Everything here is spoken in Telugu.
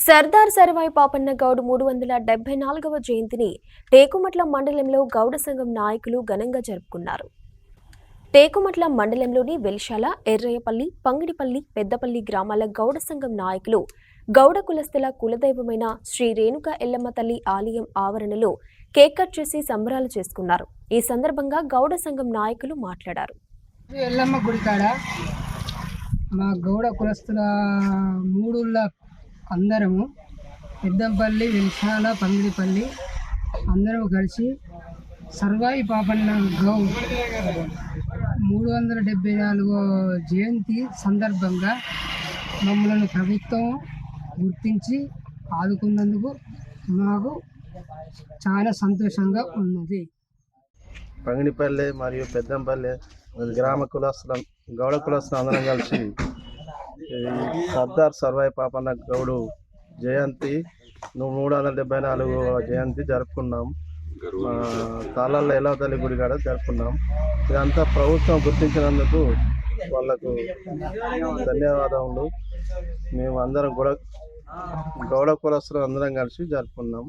సర్దార్ సర్వాయి పాపన్న గౌడ్ 374వ జయంతిని టేకుమట్ల మండలంలో గౌడ సంఘం నాయకులు ఘనంగా జరుపుకున్నారు. టేకుమట్ల మండలంలోని వెల్శాల, ఎర్రయ్యపల్లి, పంగిడిపల్లి, పెద్దపల్లి గ్రామాల గౌడ సంఘం నాయకులు గౌడ కులస్తుల కులదైవమైన శ్రీ రేణుక ఎల్లమ్మ తల్లి ఆలయం ఆవరణలో కేక్ కట్ చేసి సంబరాలు చేసుకున్నారు. ఈ సందర్భంగా గౌడ సంఘం నాయకులు మాట్లాడారు. ఎల్లమ్మ గుడికాడ మా గౌడ కులస్తుల మూడుళ్ళ అందరము పెద్దంపల్లి, వెల్శాల, పంగిడిపల్లి అందరము కలిసి సర్వాయి పాపన్న గౌడ్ 374వ జయంతి సందర్భంగా మమ్మల్ని ప్రభుత్వం గుర్తించి ఆదుకున్నందుకు మాకు చాలా సంతోషంగా ఉన్నది. పంగిడిపల్లి మరియు పెద్దంపల్లి గ్రామ కులస్తుల గౌడ కులస్తులు అందరం కలిసి సర్దార్ సర్వాయి పాపన్న గౌడు జయంతి 374వ జయంతి జరుపుకున్నాం. తాళాల ఎల్లవ తల్లి గుడి కాడ జరుపుకున్నాం. ఇదంతా ప్రభుత్వం గుర్తించినందుకు వాళ్ళకు ధన్యవాదములు. మేము అందరం గౌడ కులస్తులు అందరం కలిసి జరుపుకున్నాం.